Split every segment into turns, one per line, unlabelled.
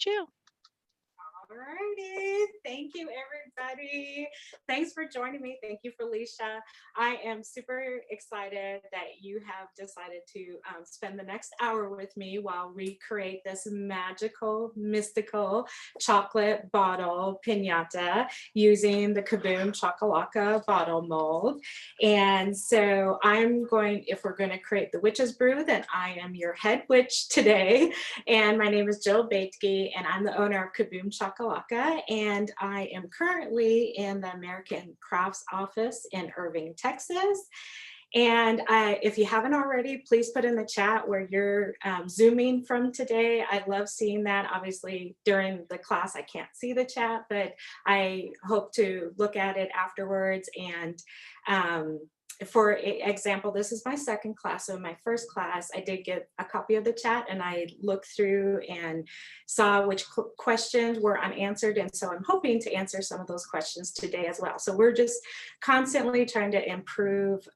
You.
Alrighty, thank you everybody. Thanks for joining me. Thank you, Felicia. I am super excited that you have decided to spend the next hour with me while we create this magical, mystical chocolate bottle pinata using the Kaboom Chocolaka bottle mold. And so if we're going to create the witch's brew, then I am your head witch today. And my name is Jill Bateke, and I'm the owner of Kaboom Chocolaka, and I am currently in the American Crafts office in Irving, Texas. And if you haven't already, please put in the chat where you're Zooming from today. I love seeing that. Obviously, during the class, I can't see the chat, but I hope to look at it afterwards. And for example, this is my second class. So in my first class, I did get a copy of the chat and I looked through and saw which questions were unanswered. And so I'm hoping to answer some of those questions today as well. So we're just constantly trying to improve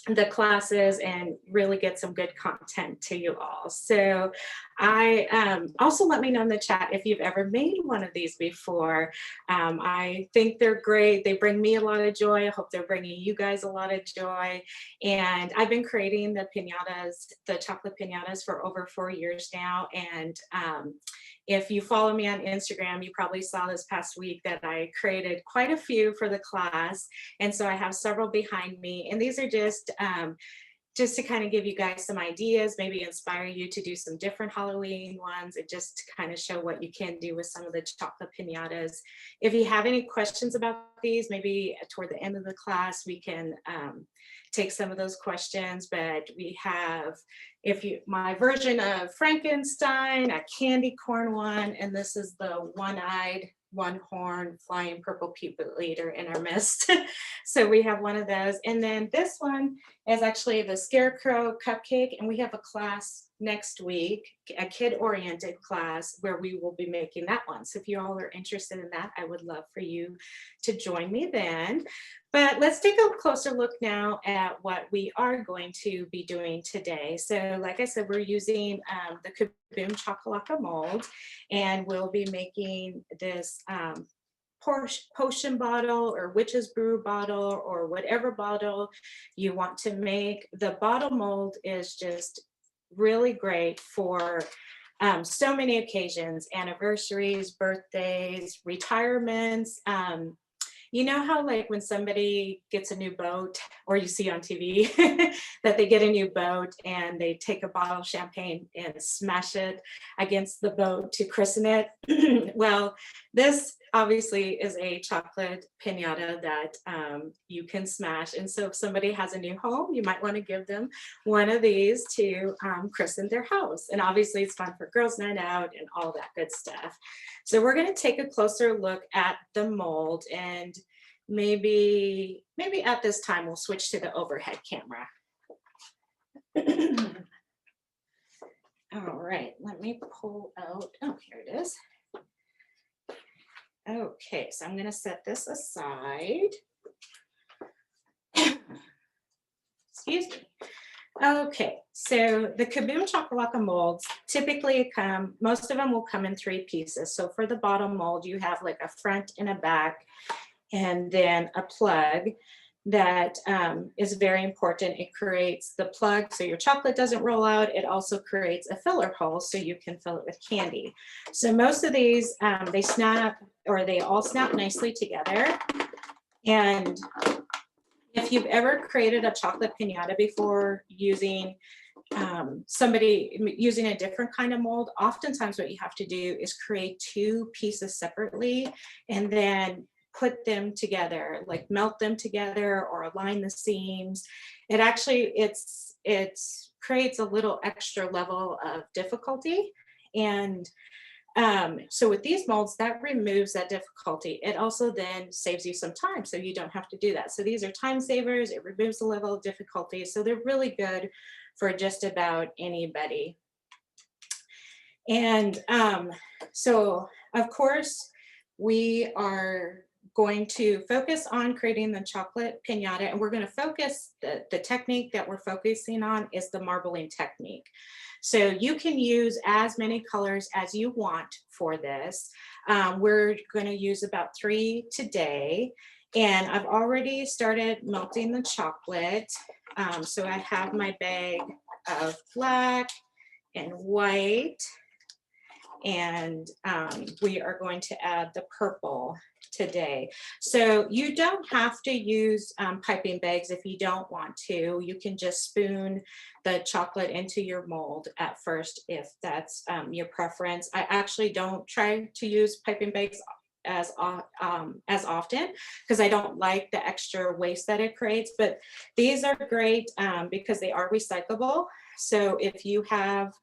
the classes and really get some good content to you all. So I also let me know in the chat if you've ever made one of these before. I think they're great. They bring me a lot of joy. I hope they're bringing you guys a lot of joy. And I've been creating the pinatas, the chocolate pinatas, for over 4 years now. And if you follow me on Instagram, you probably saw this past week that I created quite a few for the class. And so I have several behind me. And these are just to kind of give you guys some ideas, maybe inspire you to do some different Halloween ones, and just to kind of show what you can do with some of the chocolate pinatas. If you have any questions about these, maybe toward the end of the class, we can take some of those questions. But we have, my version of Frankenstein, a candy corn one, and this is the one-eyed, one-horn flying purple people eater in our midst. So we have one of those. And then this one is actually the scarecrow cupcake, and we have a class next week, a kid-oriented class where we will be making that one. So if you all are interested in that, I would love for you to join me then. But let's take a closer look now at what we are going to be doing today. So like I said, we're using the Kaboom Chocolaka mold, and we'll be making this potion bottle or witch's brew bottle or whatever bottle you want to make. The bottle mold is just really great for so many occasions: anniversaries, birthdays, retirements. You know how like when somebody gets a new boat, or you see on TV that they get a new boat and they take a bottle of champagne and smash it against the boat to christen it? Well, this obviously is a chocolate pinata that you can smash. And so if somebody has a new home, you might want to give them one of these to christen their house. And obviously it's fun for girls' night out and all that good stuff. So we're going to take a closer look at the mold, and maybe at this time we'll switch to the overhead camera. All right, let me pull out, oh, here it is. Okay, so I'm going to set this aside. Excuse me. Okay, so the Kaboom Chocolaka molds typically most of them will come in 3 pieces. So for the bottom mold, you have like a front and a back, and then a plug that is very important. It creates the plug so your chocolate doesn't roll out. It also creates a filler hole so you can fill it with candy. So most of these, they snap, or they all snap nicely together. And if you've ever created a chocolate pinata before using using a different kind of mold, oftentimes what you have to do is create 2 pieces separately and then put them together, like melt them together or align the seams. It actually, it creates a little extra level of difficulty. And so with these molds, that removes that difficulty. It also then saves you some time, so you don't have to do that. So these are time savers. It removes the level of difficulty. So they're really good for just about anybody. And so of course, we are going to focus on creating the chocolate piñata, and we're going to focus, the technique that we're focusing on is the marbling technique. So you can use as many colors as you want for this. We're going to use about 3 today, and I've already started melting the chocolate. So I have my bag of black and white, and we are going to add the purple today. So you don't have to use piping bags if you don't want to. You can just spoon the chocolate into your mold at first if that's your preference. I actually don't try to use piping bags as often because I don't like the extra waste that it creates, but these are great because they are recyclable. So if you have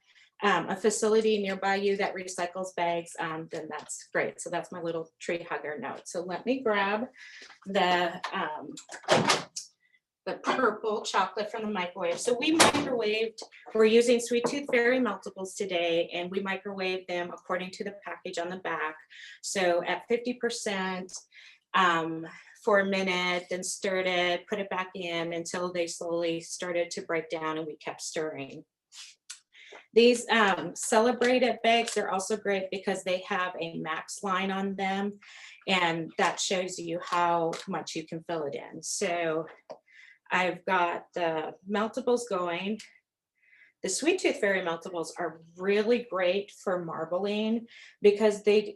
a facility nearby you that recycles bags, then that's great. So that's my little tree hugger note. So let me grab the purple chocolate from the microwave. So we microwaved, we're using Sweet Tooth Fairy Meltables today, and we microwave them according to the package on the back. So at 50%, for a minute, then stirred it, put it back in until they slowly started to break down, and we kept stirring. These celebrated bags are also great because they have a max line on them, and that shows you how much you can fill it in. So I've got the meltables going. The Sweet Tooth Fairy Meltables are really great for marbling because they're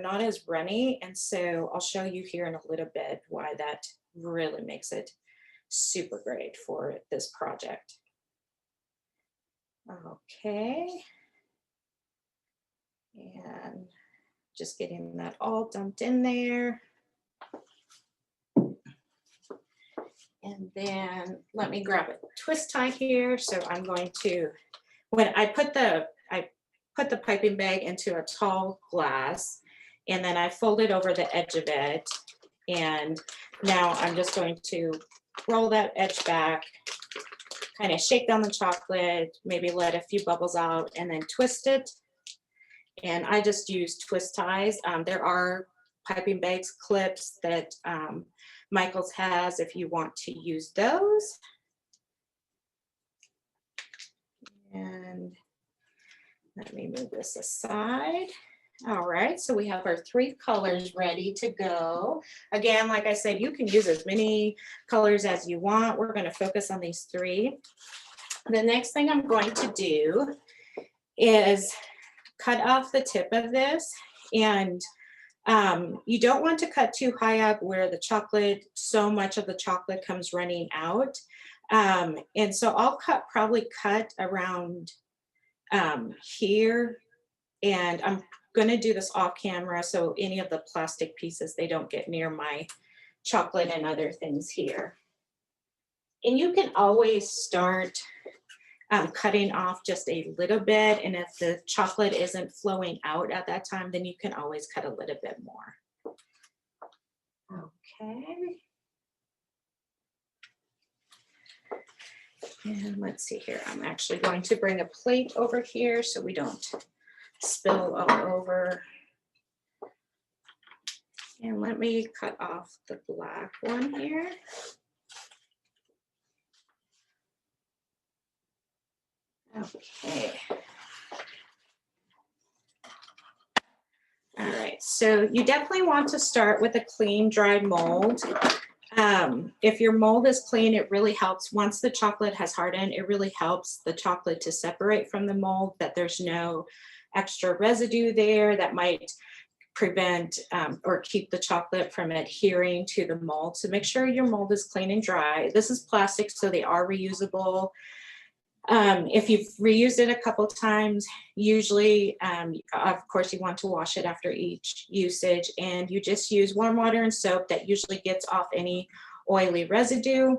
not as runny, and so I'll show you here in a little bit why that really makes it super great for this project. Okay, and just getting that all dumped in there. And then let me grab a twist tie here. So I'm going to, when I put the piping bag into a tall glass, and then I fold it over the edge of it. And now I'm just going to roll that edge back, kind of shake down the chocolate, maybe let a few bubbles out, and then twist it. And I just use twist ties. There are piping bags clips that Michael's has if you want to use those. And let me move this aside. All right, so we have our 3 colors ready to go. Again, like I said, you can use as many colors as you want. We're going to focus on these 3. The next thing I'm going to do is cut off the tip of this, and you don't want to cut too high up where the chocolate, so much of the chocolate comes running out. And so I'll probably cut around here, and I'm going to do this off camera so any of the plastic pieces, they don't get near my chocolate and other things here. And you can always start cutting off just a little bit, and if the chocolate isn't flowing out at that time, then you can always cut a little bit more. Okay. And let's see here. I'm actually going to bring a plate over here so we don't spill all over. And let me cut off the black one here. Okay. All right, so you definitely want to start with a clean, dry mold. If your mold is clean, it really helps. Once the chocolate has hardened, it really helps the chocolate to separate from the mold, that there's no extra residue there that might prevent or keep the chocolate from adhering to the mold. So make sure your mold is clean and dry. This is plastic, so they are reusable. If you've reused it a couple times, usually, of course, you want to wash it after each usage, and you just use warm water and soap. That usually gets off any oily residue.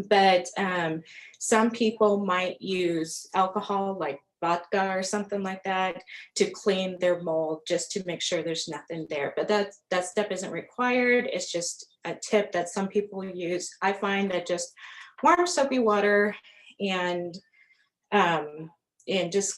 But some people might use alcohol, like vodka or something like that, to clean their mold, just to make sure there's nothing there. But that step isn't required. It's just a tip that some people use. I find that just warm soapy water and just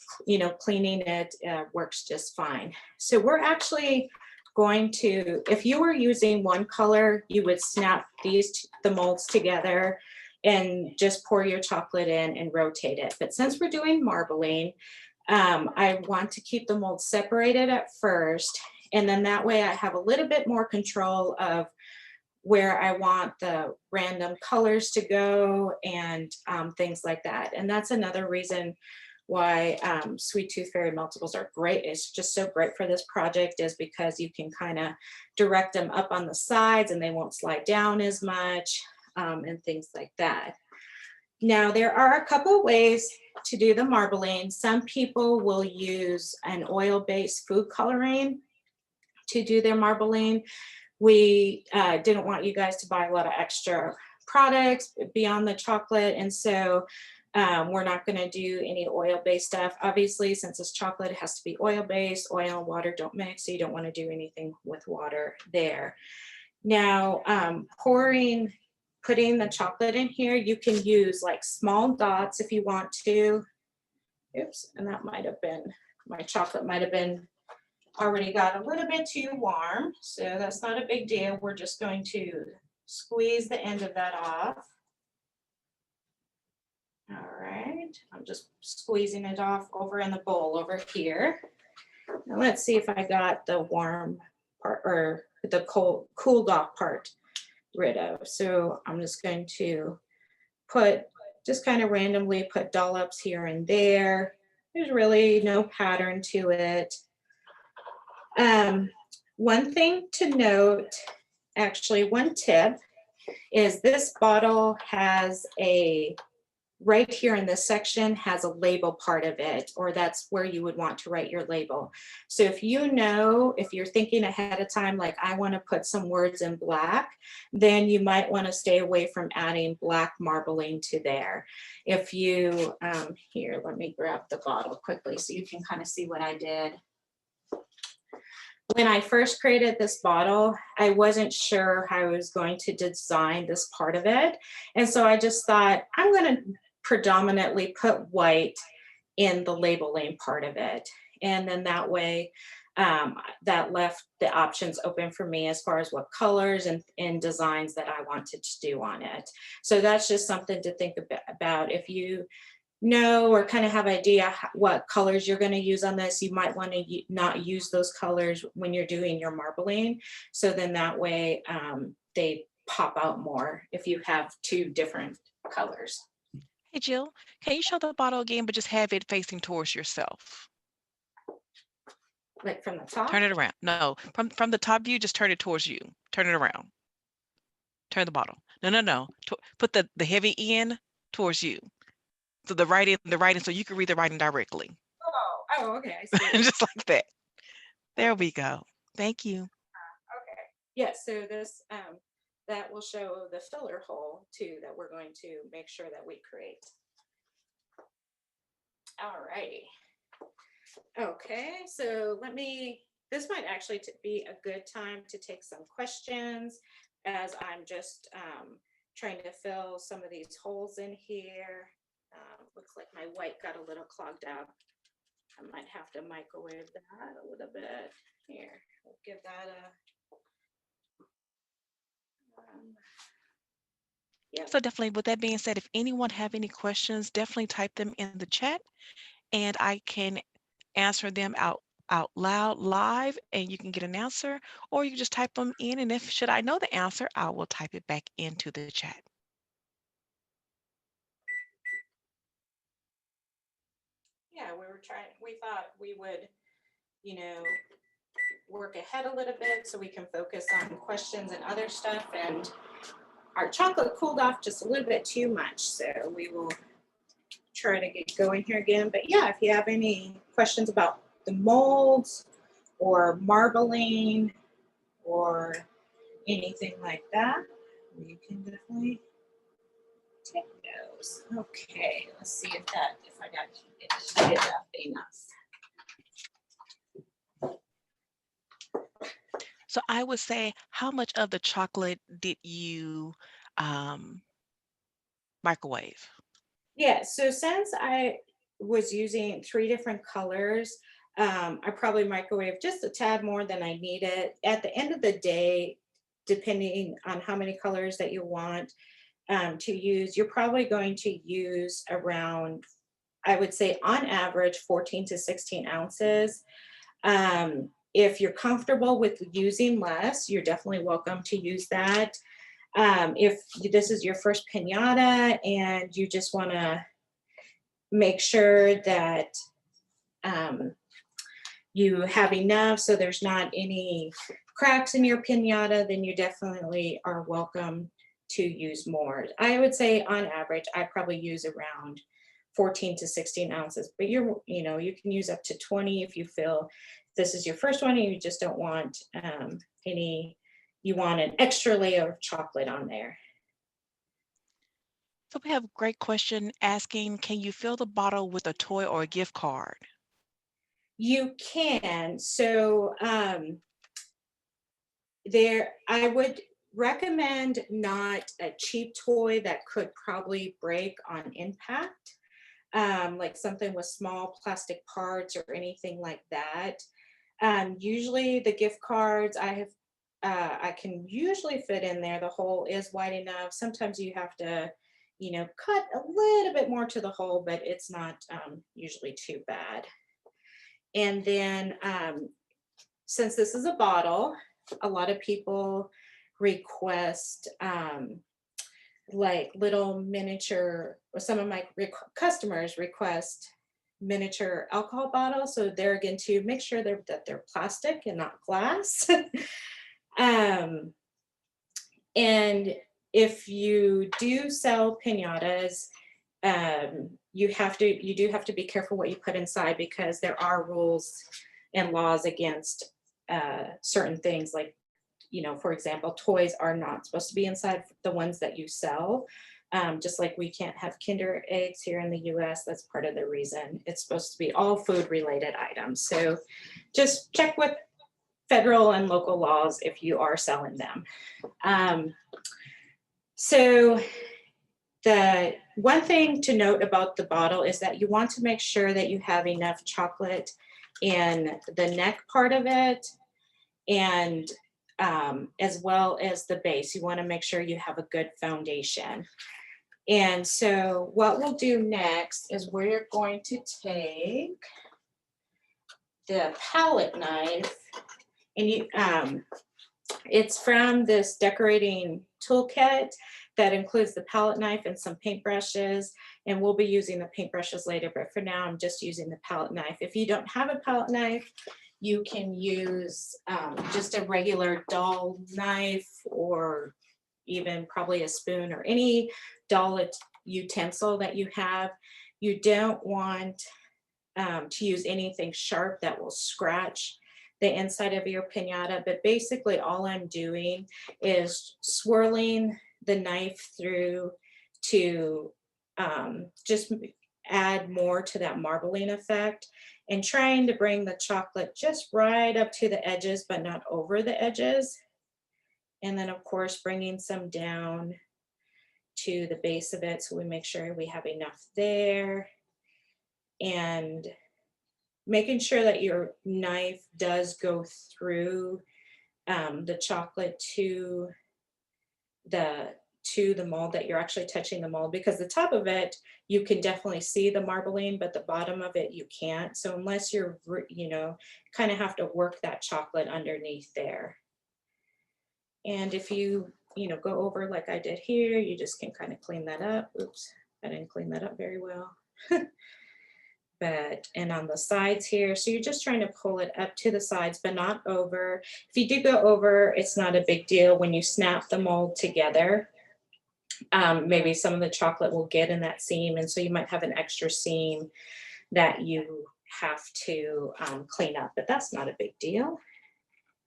cleaning it works just fine. So we're actually going to, if you were using one color, you would snap the molds together and just pour your chocolate in and rotate it. But since we're doing marbling, I want to keep the molds separated at first, and then that way I have a little bit more control of where I want the random colors to go and things like that. And that's another reason why Sweet Tooth Fairy Meltables are great. It's just so great for this project, is because you can kind of direct them up on the sides and they won't slide down as much and things like that. Now, there are a couple ways to do the marbling. Some people will use an oil-based food coloring to do their marbling. We didn't want you guys to buy a lot of extra products beyond the chocolate, and so we're not going to do any oil-based stuff. Obviously, since it's chocolate, it has to be oil-based. Oil and water don't mix, so you don't want to do anything with water there. Now, putting the chocolate in here, you can use like small dots if you want to. Oops, and that might have been, my chocolate might have been already got a little bit too warm, so that's not a big deal. We're just going to squeeze the end of that off. All right, I'm just squeezing it off over in the bowl over here. Now let's see if I got the warm part or the cooled off part rid of. So I'm just going to just kind of randomly put dollops here and there. There's really no pattern to it. One thing to note, actually one tip, is this bottle has right here in this section has a label part of it, or that's where you would want to write your label. So if you're thinking ahead of time, like I want to put some words in black, then you might want to stay away from adding black marbling to there. If you, here, let me grab the bottle quickly so you can kind of see what I did. When I first created this bottle, I wasn't sure how I was going to design this part of it. And so I just thought, I'm going to predominantly put white in the labeling part of it. And then that way, that left the options open for me as far as what colors and designs that I wanted to do on it. So that's just something to think about. If you know or kind of have idea what colors you're going to use on this, you might want to not use those colors when you're doing your marbling. So then that way they pop out more if you have two different colors.
Hey, Jill, can you show the bottle again, but just have it facing towards yourself?
Like from the top?
Turn it around. No, from the top view, just turn it towards you. Turn it around. Turn the bottle. No. Put the heavy end towards you. So the writing, so you can read the writing directly.
Oh, okay, I see.
Just like that. There we go. Thank you.
Okay. Yes, so this, that will show the filler hole too that we're going to make sure that we create. All righty. Okay, so this might actually be a good time to take some questions as I'm just trying to fill some of these holes in here. Looks like my white got a little clogged up. I might have to microwave that a little bit. Here, we'll give that
yeah. So definitely, with that being said, if anyone have any questions, definitely type them in the chat and I can answer them out loud live and you can get an answer, or you can just type them in, and if should I know the answer, I will type it back into the chat.
Yeah, we thought we would, work ahead a little bit so we can focus on questions and other stuff, and our chocolate cooled off just a little bit too much, so we will try to get going here again. But yeah, if you have any questions about the molds or marbling or anything like that, you can definitely take those. Okay, let's see if I got it heated up enough.
So I would say, how much of the chocolate did you microwave?
Yeah, so since I was using 3 different colors, I probably microwave just a tad more than I need it. At the end of the day, depending on how many colors that you want to use, you're probably going to use around, I would say on average, 14 to 16 ounces. If you're comfortable with using less, you're definitely welcome to use that. If this is your first pinata and you just want to make sure that you have enough so there's not any cracks in your pinata, then you definitely are welcome to use more. I would say on average, I probably use around 14 to 16 ounces, but you can use up to 20 if you feel this is your first one and you just don't want you want an extra layer of chocolate on there.
So we have a great question asking, can you fill the bottle with a toy or a gift card?
You can. So I would recommend not a cheap toy that could probably break on impact, like something with small plastic parts or anything like that. Usually the gift cards I can usually fit in there. The hole is wide enough. Sometimes you have to, cut a little bit more to the hole, but it's not usually too bad. And then since this is a bottle, a lot of people request like little miniature, or some of my customers request miniature alcohol bottles. So there again, to make sure that they're plastic and not glass. And if you do sell pinatas, you do have to be careful what you put inside, because there are rules and laws against certain things, like, for example, toys are not supposed to be inside the ones that you sell. Just like we can't have Kinder eggs here in the US. That's part of the reason. It's supposed to be all food related items. So just check with federal and local laws if you are selling them. So the one thing to note about the bottle is that you want to make sure that you have enough chocolate in the neck part of it, and as well as the base. You want to make sure you have a good foundation. And so what we'll do next is we're going to take the palette knife, and it's from this decorating toolkit that includes the palette knife and some paintbrushes, and we'll be using the paintbrushes later, but for now I'm just using the palette knife. If you don't have a palette knife, you can use just a regular dull knife, or even probably a spoon, or any dull utensil that you have. You don't want to use anything sharp that will scratch the inside of your pinata, but basically all I'm doing is swirling the knife through to just add more to that marbling effect, and trying to bring the chocolate just right up to the edges, but not over the edges. And then of course, bringing some down to the base of it, so we make sure we have enough there. And making sure that your knife does go through the chocolate to the mold, that you're actually touching the mold, because the top of it, you can definitely see the marbling, but the bottom of it, you can't. So unless you're, kind of have to work that chocolate underneath there. And if you, go over like I did here, you just can kind of clean that up. Oops, I didn't clean that up very well. And on the sides here, so you're just trying to pull it up to the sides, but not over. If you do go over, it's not a big deal. When you snap the mold together, maybe some of the chocolate will get in that seam, and so you might have an extra seam that you have to clean up, but that's not a big deal.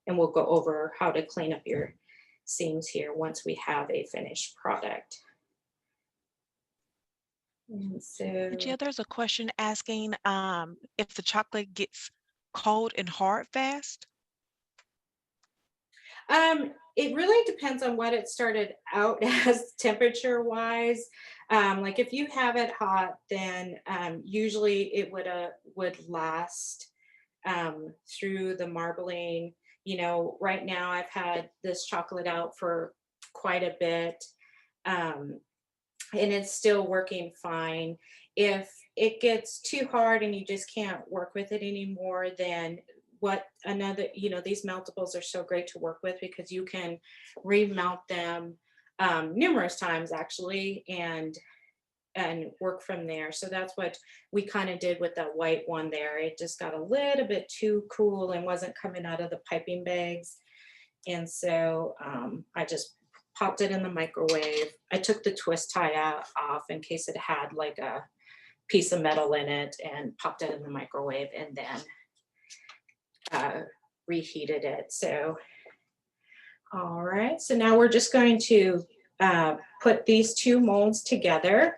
And we'll go over how to clean up your seams here once we have a finished product. And so,
Yeah, there's a question asking if the chocolate gets cold and hard fast.
it really depends on what it started out as temperature wise. Like if you have it hot, then usually it would last through the marbling. You know, right now I've had this chocolate out for quite a bit, and it's still working fine. If it gets too hard and you just can't work with it anymore, then what another, you know, these meltables are so great to work with because you can remelt them numerous times actually, and work from there. So that's what we kind of did with that white one there. It just got a little bit too cool and wasn't coming out of the piping bags. And so I just popped it in the microwave. I took the twist tie out off in case it had like a piece of metal in it, and popped it in the microwave, and then reheated it. So, all right. So now we're just going to put these two molds together.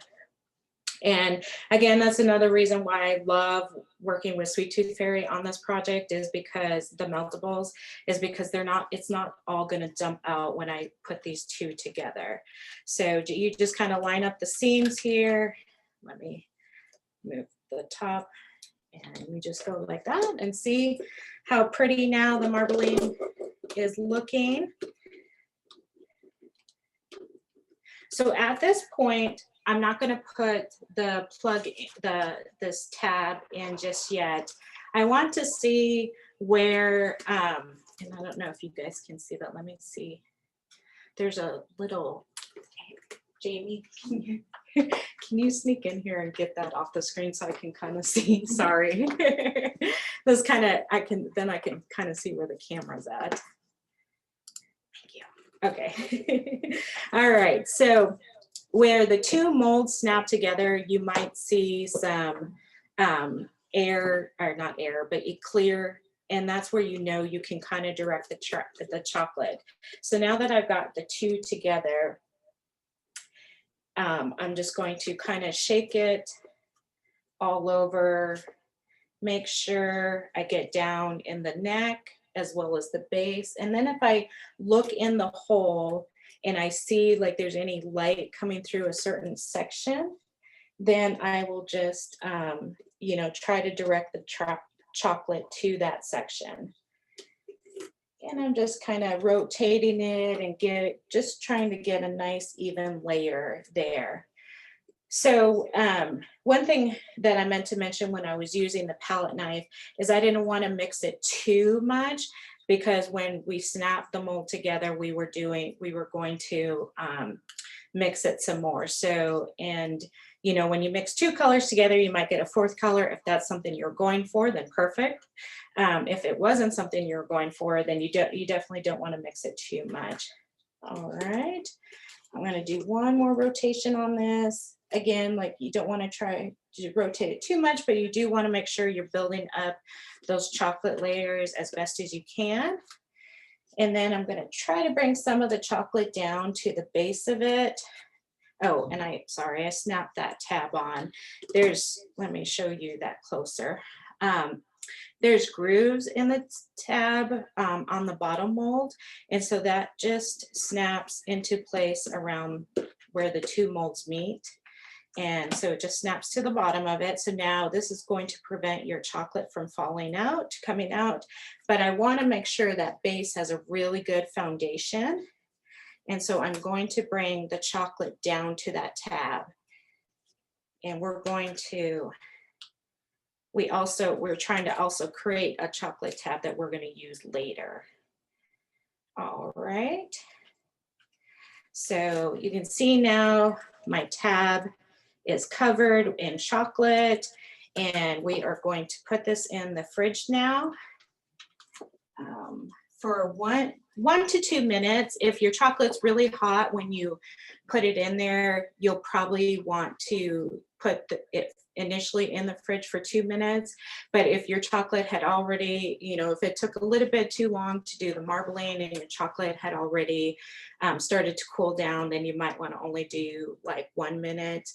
And again, that's another reason why I love working with Sweet Tooth Fairy on this project, is because the meltables, is because it's not all going to dump out when I put these two together. So you just kind of line up the seams here. Let me move the top, and we just go like that, and see how pretty now the marbling is looking. So at this point, I'm not going to put the plug, this tab in just yet. I want to see where, and I don't know if you guys can see that. Let me see. There's a little, Jamie, can you sneak in here and get that off the screen so I can kind of see? Sorry. This kind of, I can kind of see where the camera's at. Thank you. Okay. All right. So where the two molds snap together, you might see some air, or not air, but clear, and that's where you know you can kind of direct the chocolate. So now that I've got the two together, I'm just going to kind of shake it all over, make sure I get down in the neck as well as the base. And then if I look in the hole and I see like there's any light coming through a certain section, then I will just, you know, try to direct the chocolate to that section. And I'm just kind of rotating it and just trying to get a nice even layer there. So one thing that I meant to mention when I was using the palette knife is I didn't want to mix it too much, because when we snapped the mold together, we were going to mix it some more. So, and you know, when you mix two colors together, you might get a fourth color. If that's something you're going for, then perfect. If it wasn't something you're going for, then you definitely don't want to mix it too much. All right, I'm going to do one more rotation on this. Again, like you don't want to try to rotate it too much, but you do want to make sure you're building up those chocolate layers as best as you can. And then I'm going to try to bring some of the chocolate down to the base of it. Oh, and I snapped that tab on. Let me show you that closer. There's grooves in the tab on the bottom mold. And so that just snaps into place around where the two molds meet. And so it just snaps to the bottom of it. So now this is going to prevent your chocolate from coming out. But I want to make sure that base has a really good foundation. And so I'm going to bring the chocolate down to that tab. And we're trying to also create a chocolate tab that we're going to use later. All right. So you can see now my tab is covered in chocolate, and we are going to put this in the fridge now for 1 to 2 minutes. If your chocolate's really hot when you put it in there, you'll probably want to put it initially in the fridge for 2 minutes. But if your chocolate had already, you know, if it took a little bit too long to do the marbling and your chocolate had already started to cool down, then you might want to only do like 1 minute.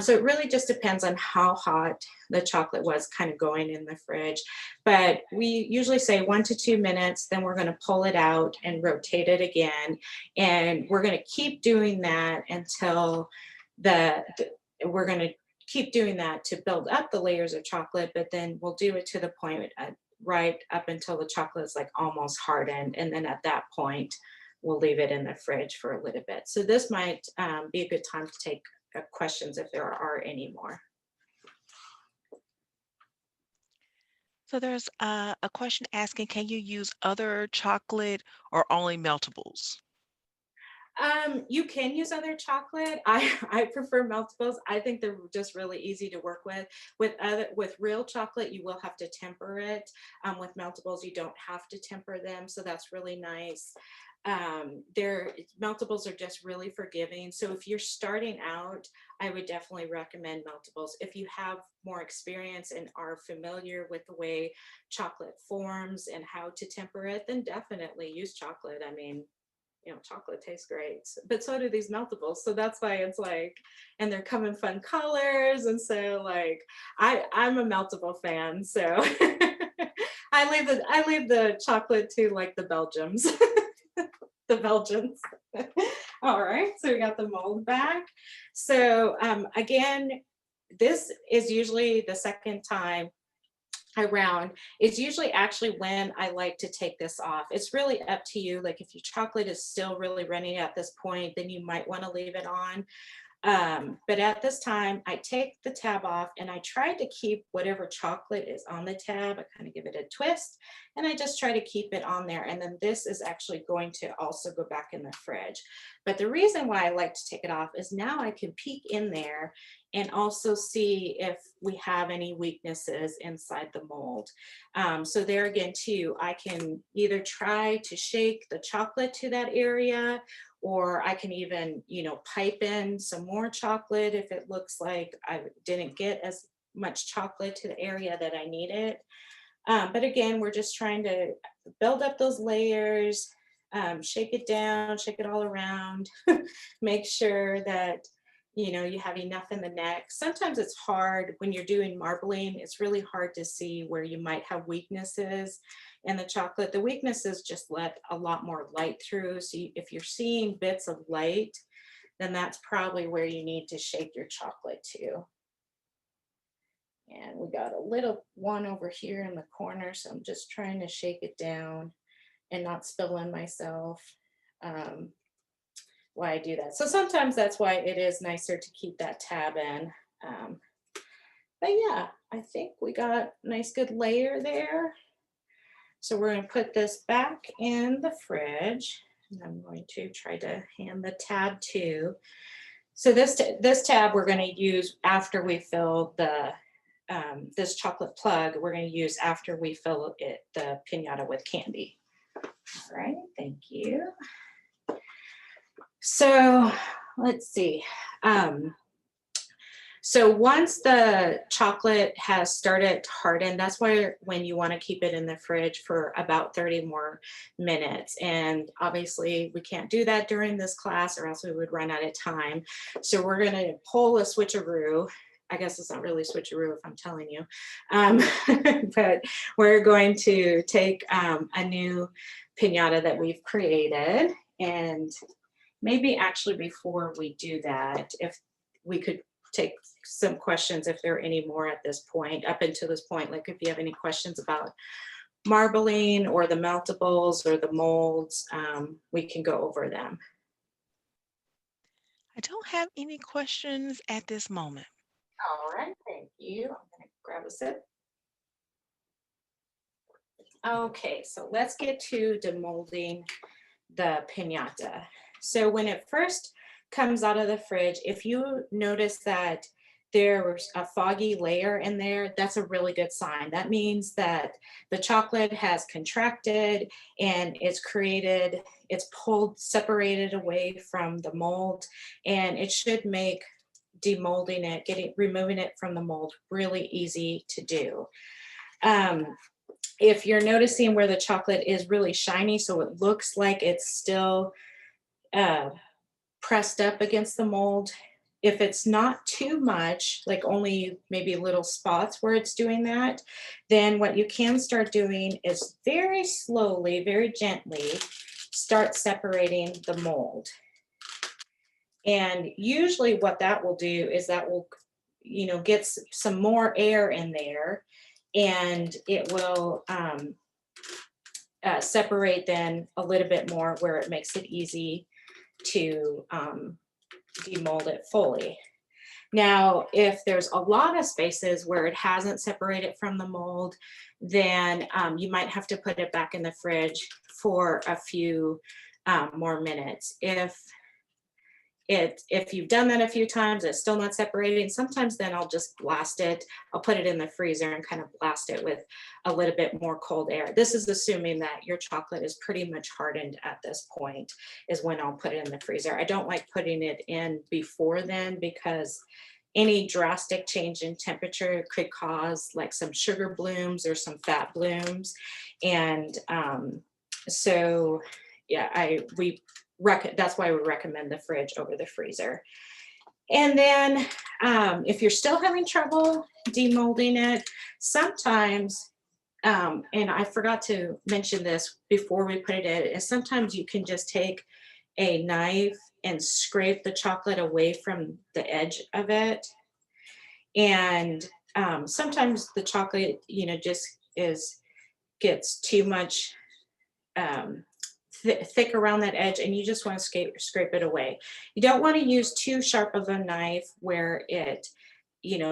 So it really just depends on how hot the chocolate was kind of going in the fridge. But we usually say 1 to 2 minutes, then we're going to pull it out and rotate it again. And we're going to keep doing that until we're going to keep doing that to build up the layers of chocolate, but then we'll do it to the point right up until the chocolate is like almost hardened. And then at that point, we'll leave it in the fridge for a little bit. So this might be a good time to take questions if there are any more.
So there's a question asking, can you use other chocolate or only meltables?
You can use other chocolate. I prefer meltables. I think they're just really easy to work with. With real chocolate, you will have to temper it. With meltables, you don't have to temper them, so that's really nice. Their meltables are just really forgiving. So if you're starting out, I would definitely recommend meltables. If you have more experience and are familiar with the way chocolate forms and how to temper it, then definitely use chocolate. I mean, chocolate tastes great, but so do these meltables. So that's why it's like, and they're come in fun colors. And so like, I'm a meltable fan. So I leave the chocolate to like the Belgians, the Belgians. All right, so we got the mold back. So again, this is usually the second time around. It's usually actually when I like to take this off. It's really up to you. Like if your chocolate is still really runny at this point, then you might want to leave it on. But at this time, I take the tab off and I try to keep whatever chocolate is on the tab. I kind of give it a twist and I just try to keep it on there. And then this is actually going to also go back in the fridge. But the reason why I like to take it off is now I can peek in there and also see if we have any weaknesses inside the mold. So there again too, I can either try to shake the chocolate to that area, or I can even, pipe in some more chocolate if it looks like I didn't get as much chocolate to the area that I needed. But again, we're just trying to build up those layers, shake it down, shake it all around, make sure that you have enough in the neck. Sometimes it's hard when you're doing marbling. It's really hard to see where you might have weaknesses in the chocolate. The weaknesses just let a lot more light through. So if you're seeing bits of light, then that's probably where you need to shake your chocolate to. And we got a little one over here in the corner, so I'm just trying to shake it down and not spill on myself. Why I do that. So sometimes that's why it is nicer to keep that tab in. But yeah, I think we got a nice good layer there. So we're going to put this back in the fridge. And I'm going to try to hand the tab to. So this tab we're going to use after we fill the this chocolate plug. We're going to use after we fill the piñata with candy. All right, thank you. So let's see. So once the chocolate has started to harden, that's why when you want to keep it in the fridge for about 30 more minutes. And obviously we can't do that during this class or else we would run out of time. So we're going to pull a switcheroo. I guess it's not really switcheroo if I'm telling you, but we're going to take a new piñata that we've created. And maybe actually before we do that, if we could take some questions if there are any more at this point, up until this point, like if you have any questions about marbling or the meltables or the molds, we can go over them.
I don't have any questions at this moment.
All right, thank you. I'm gonna grab a sip. Okay, so let's get to demolding the piñata. So when it first comes out of the fridge, if you notice that there's a foggy layer in there, that's a really good sign. That means that the chocolate has contracted and it's pulled, separated away from the mold, and it should make demolding it, removing it from the mold really easy to do. If you're noticing where the chocolate is really shiny, so it looks like it's still pressed up against the mold, if it's not too much, like only maybe little spots where it's doing that, then what you can start doing is very slowly, very gently start separating the mold. And usually what that will do is that will, get some more air in there. and it will separate then a little bit more, where it makes it easy to demold it fully. Now, if there's a lot of spaces where it hasn't separated from the mold, then you might have to put it back in the fridge for a few more minutes. If you've done that a few times, it's still not separating, sometimes then I'll just blast it. I'll put it in the freezer and kind of blast it with a little bit more cold air. This is assuming that your chocolate is pretty much hardened at this point, is when I'll put it in the freezer. I don't like putting it in before then, because any drastic change in temperature could cause like some sugar blooms or some fat blooms. And so yeah, that's why we recommend the fridge over the freezer. And then if you're still having trouble demolding it, sometimes, and I forgot to mention this before we put it in, is sometimes you can just take a knife and scrape the chocolate away from the edge of it. And sometimes the chocolate, just gets too much thick around that edge, and you just want to scrape it away. You don't want to use too sharp of a knife where it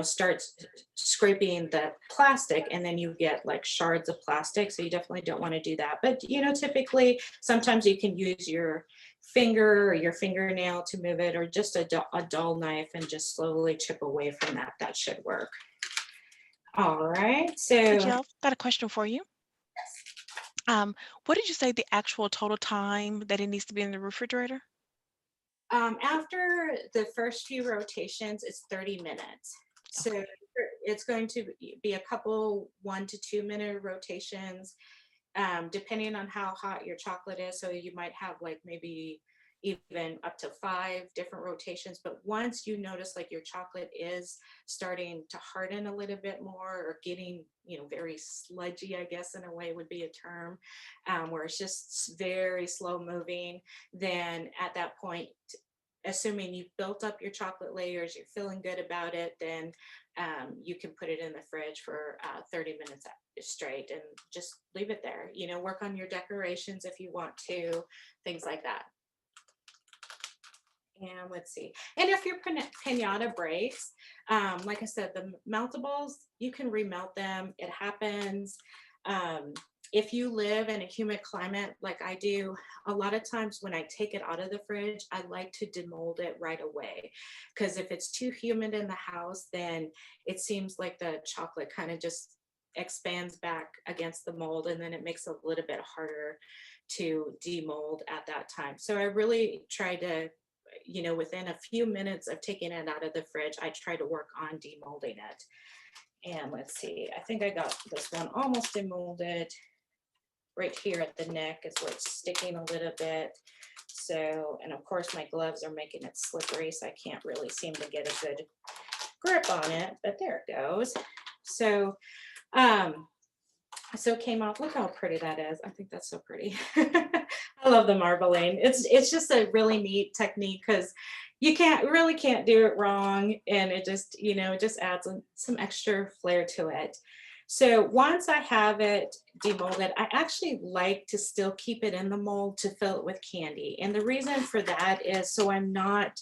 starts scraping the plastic, and then you get like shards of plastic. So you definitely don't want to do that. But typically sometimes you can use your finger or your fingernail to move it, or just a dull knife, and just slowly chip away from that. That should work. All right, so
Jill, got a question for you. What did you say the actual total time that it needs to be in the refrigerator?
after the first few rotations, it's 30 minutes. So
Okay.
it's going to be a couple 1 to 2 minute rotations, depending on how hot your chocolate is. So you might have like maybe even up to 5 different rotations. But once you notice like your chocolate is starting to harden a little bit more, or getting, very sludgy, I guess in a way would be a term, where it's just very slow moving, then at that point, assuming you've built up your chocolate layers, you're feeling good about it, then you can put it in the fridge for 30 minutes straight and just leave it there. Work on your decorations if you want to, things like that. And let's see. And if your pinata breaks, like I said, the meltables, you can remelt them. It happens. If you live in a humid climate like I do, a lot of times when I take it out of the fridge, I like to demold it right away. Because if it's too humid in the house, then it seems like the chocolate kind of just expands back against the mold, and then it makes it a little bit harder to demold at that time. So I really try to, within a few minutes of taking it out of the fridge, I try to work on demolding it. And let's see, I think I got this one almost demolded. Right here at the neck is where it's sticking a little bit. So, and of course my gloves are making it slippery, so I can't really seem to get a good grip on it, but there it goes. So, so it came off. Look how pretty that is. I think that's so pretty. I love the marbling. It's just a really neat technique, because you really can't do it wrong, and it just just adds some extra flair to it. So once I have it demolded, I actually like to still keep it in the mold to fill it with candy. And the reason for that is so I'm not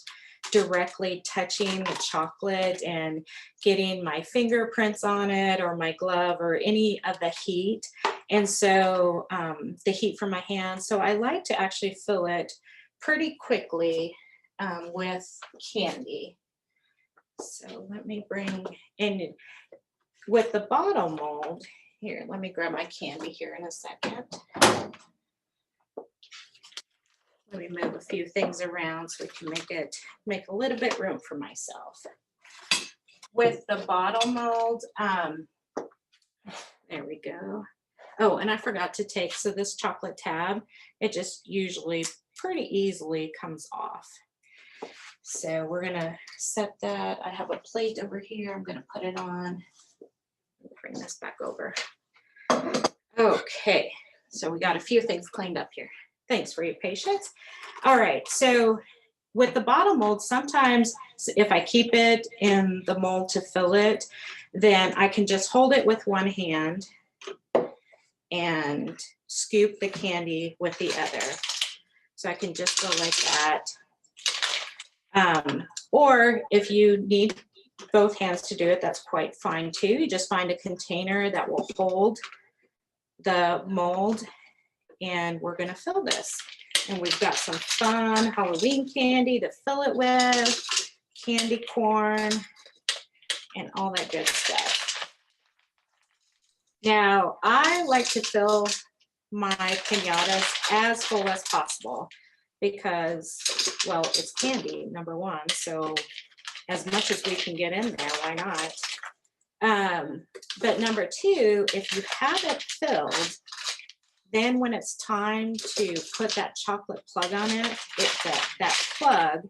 directly touching the chocolate and getting my fingerprints on it, or my glove, or any of the heat. And so the heat from my hands. So I like to actually fill it pretty quickly with candy. So let me bring in. With the bottle mold, here, let me grab my candy here in a second. Let me move a few things around so we can make a little bit room for myself. With the bottle mold, there we go. Oh, and I forgot to take, so this chocolate tab, it just usually pretty easily comes off. So we're gonna set that. I have a plate over here. I'm gonna put it on. Bring this back over. Okay, so we got a few things cleaned up here. Thanks for your patience. All right, so with the bottle mold, sometimes if I keep it in the mold to fill it, then I can just hold it with one hand and scoop the candy with the other. So I can just go like that. Or if you need both hands to do it, that's quite fine too. You just find a container that will hold the mold, and we're gonna fill this. And we've got some fun Halloween candy to fill it with, candy corn, and all that good stuff. Now, I like to fill my piñatas as full as possible because, well, it's candy, number one. So as much as we can get in there, why not? But number two, if you have it filled, then when it's time to put that chocolate plug on it, that plug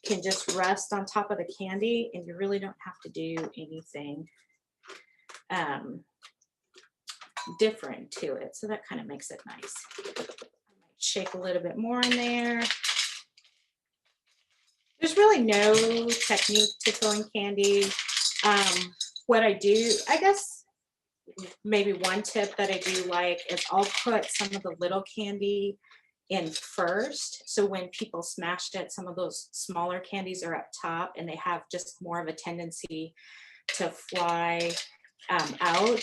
can just rest on top of the candy and you really don't have to do anything different to it. So that kind of makes it nice. I might shake a little bit more in there. There's really no technique to filling candy. What I do, I guess, maybe one tip that I do like is I'll put some of the little candy in first. So when people smashed it, some of those smaller candies are up top and they have just more of a tendency to fly out.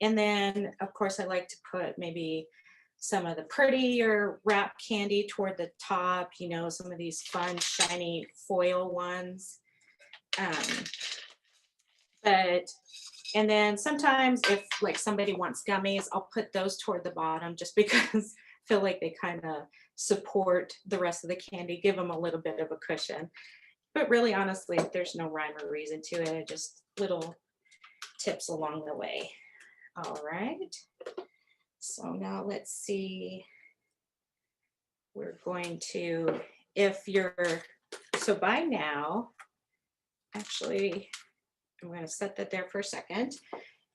And then of course I like to put maybe some of the prettier wrap candy toward the top, you know, some of these fun shiny foil ones. And then sometimes if like somebody wants gummies, I'll put those toward the bottom just because I feel like they kind of support the rest of the candy, give them a little bit of a cushion. But really, honestly, there's no rhyme or reason to it, just little tips along the way. All right. So now let's see. We're going to, so by now, actually, I'm going to set that there for a second.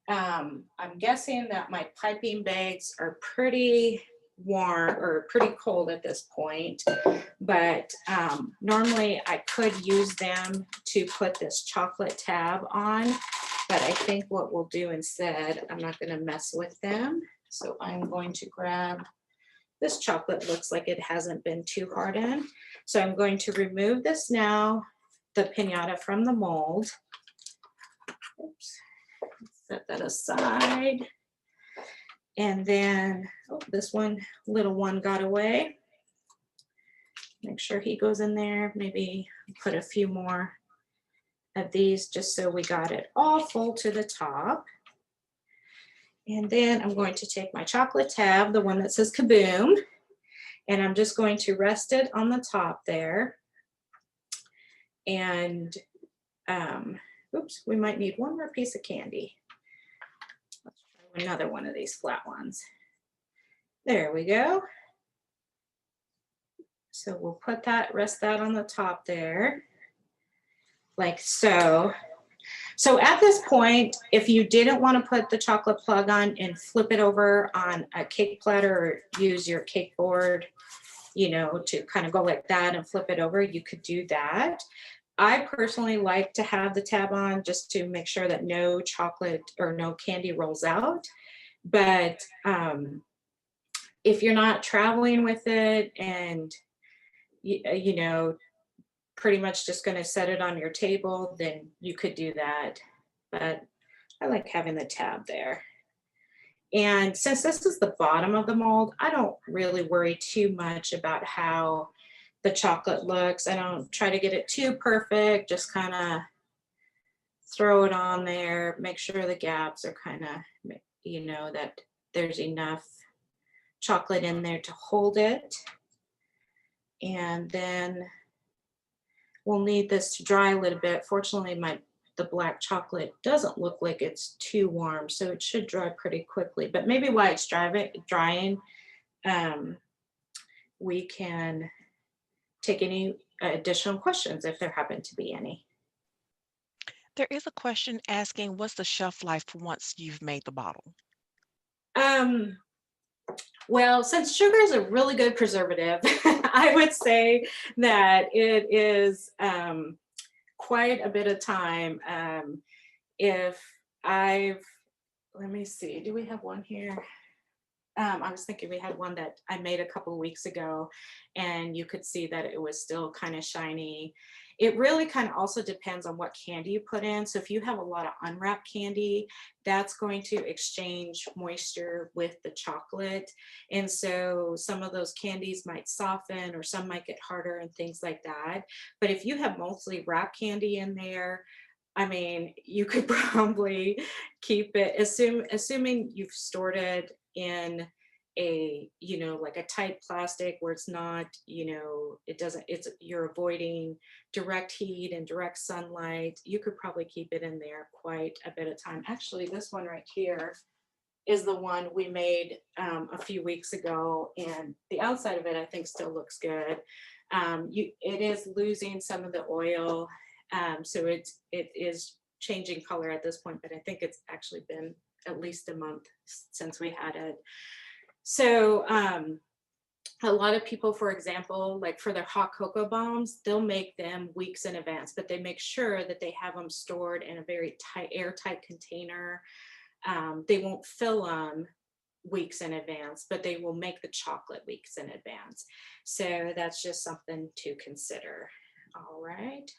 I'm guessing that my piping bags are pretty warm or pretty cold at this point, but normally I could use them to put this chocolate tab on, but I think what we'll do instead, I'm not going to mess with them. So I'm going to grab this chocolate. Looks like it hasn't been too hardened. So I'm going to remove this now, the piñata from the mold. Oops. Set that aside. And then, oh, this little one got away. Make sure he goes in there. Maybe put a few more of these just so we got it all full to the top. And then I'm going to take my chocolate tab, the one that says Kaboom, and I'm just going to rest it on the top there. And oops, we might need one more piece of candy. Let's try another one of these flat ones. There we go. So we'll put that, rest that on the top there, like so. So at this point, if you didn't want to put the chocolate plug on and flip it over on a cake platter or use your cake board, you know, to kind of go like that and flip it over, you could do that. I personally like to have the tab on just to make sure that no chocolate or no candy rolls out. But if you're not traveling with it and, you know, pretty much just going to set it on your table, then you could do that. But I like having the tab there. And since this is the bottom of the mold, I don't really worry too much about how the chocolate looks. I don't try to get it too perfect, just kind of throw it on there, make sure the gaps are kind of, you know, that there's enough chocolate in there to hold it. And then we'll need this to dry a little bit. Fortunately, the black chocolate doesn't look like it's too warm, so it should dry pretty quickly. But maybe while it's drying, we can take any additional questions if there happen to be any.
There is a question asking, what's the shelf life once you've made the bottle?
Well, since sugar is a really good preservative, I would say that it is quite a bit of time. If let me see, do we have one here? I was thinking we had one that I made a couple of weeks ago, and you could see that it was still kind of shiny. It really kind of also depends on what candy you put in. So if you have a lot of unwrapped candy, that's going to exchange moisture with the chocolate. And so some of those candies might soften or some might get harder and things like that. But if you have mostly wrapped candy in there, I mean, you could probably keep it, assuming you've stored it in a, like a tight plastic where it's not, it doesn't, you're avoiding direct heat and direct sunlight. You could probably keep it in there quite a bit of time. Actually, this one right here is the one we made a few weeks ago, and the outside of it I think still looks good. It is losing some of the oil, so it is changing color at this point, but I think it's actually been at least a month since we had it. So a lot of people, for example, like for their hot cocoa bombs, they'll make them weeks in advance, but they make sure that they have them stored in a very tight, airtight container. They won't fill them weeks in advance, but they will make the chocolate weeks in advance. So that's just something to consider. All right.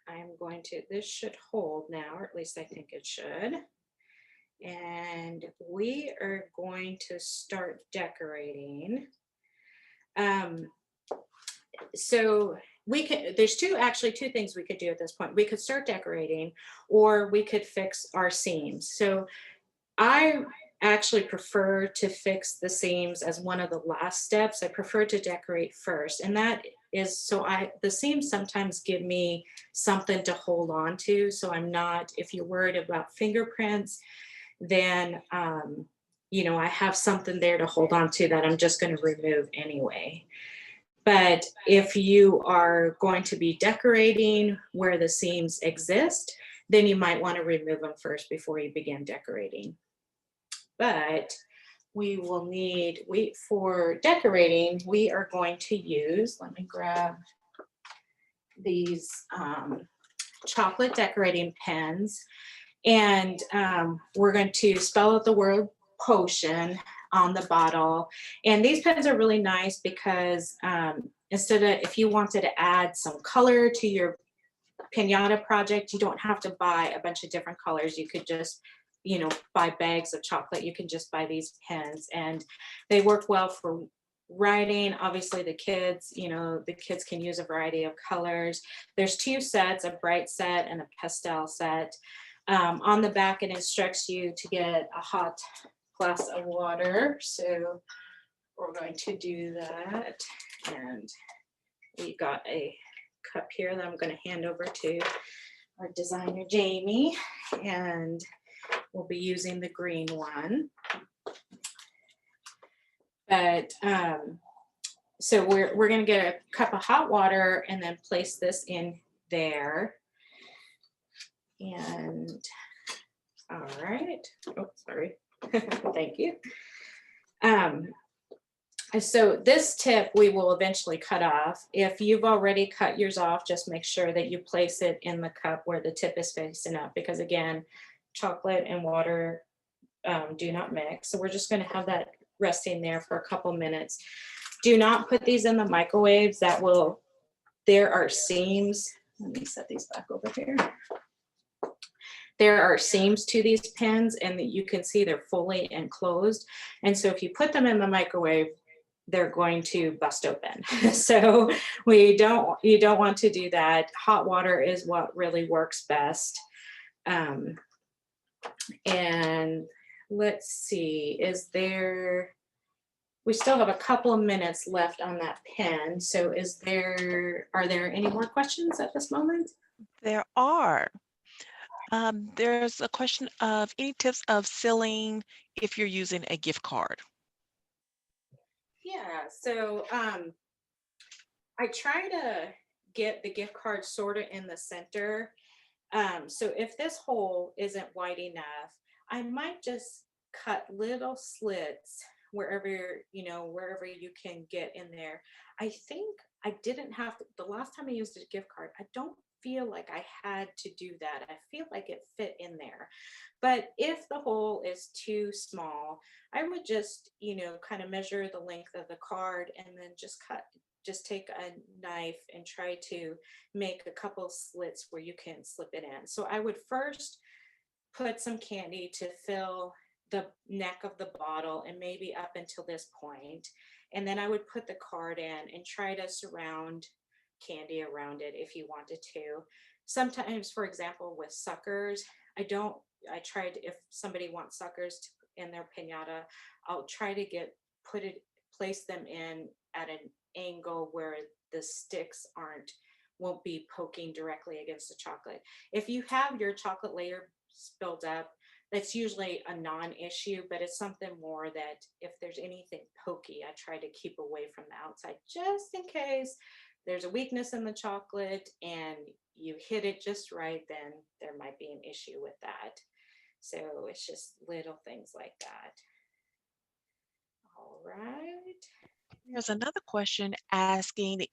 And I'm going to, this should hold now, or at least I think it should. And we are going to start decorating. So we could, there's actually two things we could do at this point. We could start decorating, or we could fix our seams. So I actually prefer to fix the seams as one of the last steps. I prefer to decorate first, and that is so the seams sometimes give me something to hold on to. So I'm not, if you're worried about fingerprints, then I have something there to hold on to that I'm just going to remove anyway. But if you are going to be decorating where the seams exist, then you might want to remove them first before you begin decorating. But we will need, for decorating, we are going to use, let me grab these chocolate decorating pens. And we're going to spell out the word potion on the bottle. And these pens are really nice because if you wanted to add some color to your Pinata project, you don't have to buy a bunch of different colors. You could just, buy bags of chocolate. You can just buy these pens, and they work well for writing. Obviously the kids can use a variety of colors. There's two sets, a bright set and a pastel set. On the back, it instructs you to get a hot glass of water. So we're going to do that. And we got a cup here that I'm going to hand over to our designer, Jamie. And we'll be using the green one. But so we're going to get a cup of hot water and then place this in there. And all right. Oh, sorry. Thank you. So this tip we will eventually cut off. If you've already cut yours off, just make sure that you place it in the cup where the tip is facing up, because again, chocolate and water do not mix. So we're just going to have that resting there for a couple minutes. Do not put these in the microwaves. There are seams. Let me set these back over here. There are seams to these pens, and you can see they're fully enclosed. And so if you put them in the microwave, they're going to bust open. So you don't want to do that. Hot water is what really works best. And let's see, we still have a couple of minutes left on that pen. So are there any more questions at this moment?
There are. There's a question of any tips of sealing if you're using a gift card.
Yeah, so I try to get the gift card sort of in the center. So if this hole isn't wide enough, I might just cut little slits wherever you can get in there. I think I didn't have to, the last time I used a gift card, I don't feel like I had to do that. I feel like it fit in there. But if the hole is too small, I would just, kind of measure the length of the card and then just take a knife and try to make a couple slits where you can slip it in. So I would first put some candy to fill the neck of the bottle and maybe up until this point. And then I would put the card in and try to surround candy around it if you wanted to. Sometimes, for example, with suckers, I tried, if somebody wants suckers in their pinata, I'll try to place them in at an angle where the sticks won't be poking directly against the chocolate. If you have your chocolate layer spilled up, that's usually a non-issue, but it's something more that if there's anything pokey, I try to keep away from the outside just in case there's a weakness in the chocolate and you hit it just right, then there might be an issue with that. So it's just little things like that. All right.
There's another question asking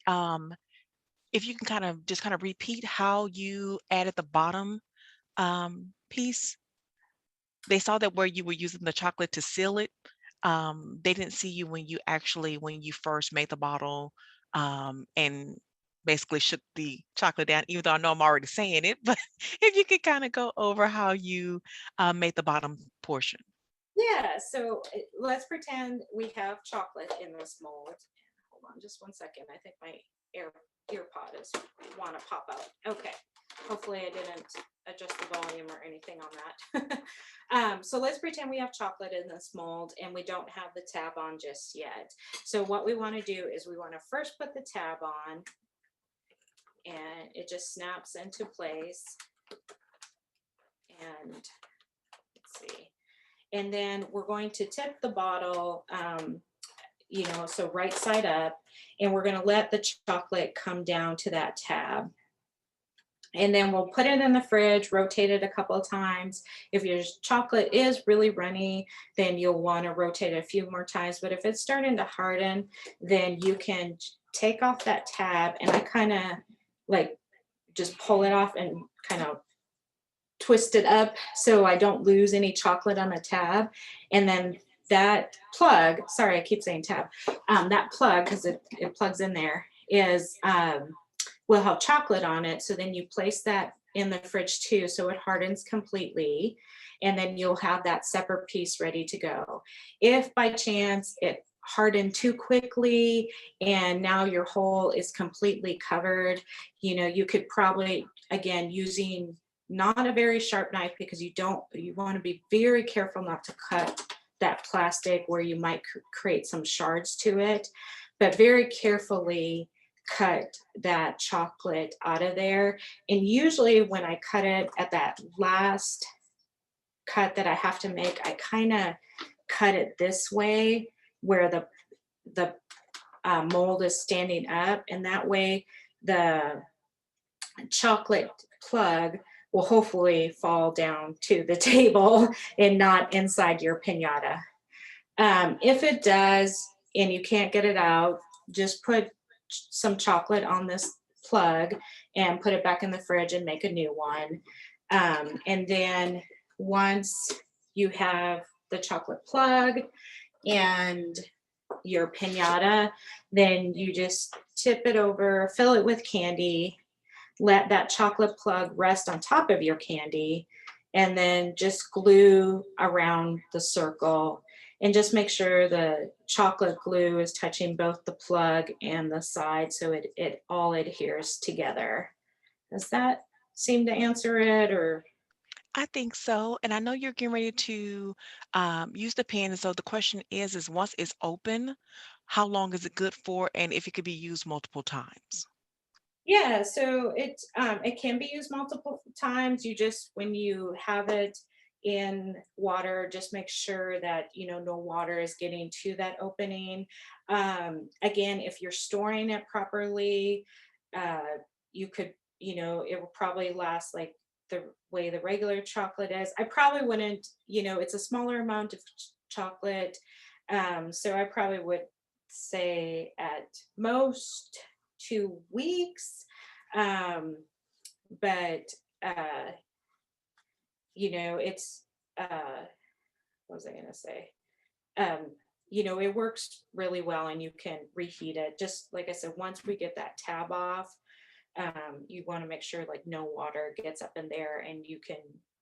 if you can kind of repeat how you added the bottom piece. They saw that where you were using the chocolate to seal it. They didn't see you when you first made the bottle and basically shook the chocolate down, even though I know I'm already saying it, but if you could kind of go over how you made the bottom portion.
Yeah, so let's pretend we have chocolate in this mold. Hold on just one second. I think my ear pod is want to pop out. Okay. Hopefully I didn't adjust the volume or anything on that. So let's pretend we have chocolate in this mold and we don't have the tab on just yet. So what we want to do is we want to first put the tab on and it just snaps into place. And let's see. And then we're going to tip the bottle, so right side up, and we're going to let the chocolate come down to that tab. And then we'll put it in the fridge, rotate it a couple of times. If your chocolate is really runny, then you'll want to rotate it a few more times. But if it's starting to harden, then you can take off that tab, and I kind of like just pull it off and kind of twist it up so I don't lose any chocolate on the tab. And then that plug, sorry, I keep saying tab, that plug, because it plugs in there, will have chocolate on it. So then you place that in the fridge too, so it hardens completely. And then you'll have that separate piece ready to go. If by chance it hardened too quickly and now your hole is completely covered, you could probably, again, using not a very sharp knife, because you want to be very careful not to cut that plastic where you might create some shards to it, but very carefully cut that chocolate out of there. And usually when I cut it at that last cut that I have to make, I kind of cut it this way where the mold is standing up, and that way the chocolate plug will hopefully fall down to the table and not inside your piñata. If it does and you can't get it out, just put some chocolate on this plug and put it back in the fridge and make a new one. And then once you have the chocolate plug and your piñata, then you just tip it over, fill it with candy, let that chocolate plug rest on top of your candy, and then just glue around the circle, and just make sure the chocolate glue is touching both the plug and the side so it all adheres together. Does that seem to answer it? Or
I think so. And I know you're getting ready to use the pen. And so the question is once it's open, how long is it good for? And if it could be used multiple times.
yeah, so it can be used multiple times. You just, when you have it in water, just make sure that no water is getting to that opening. Again, if you're storing it properly, you could, it will probably last like the way the regular chocolate is. I probably wouldn't, it's a smaller amount of chocolate, so I probably would say at most 2 weeks. but you know, it's what was I going to say? You know, it works really well, and you can reheat it. Just like I said, once we get that tab off, you want to make sure like no water gets up in there, and you can,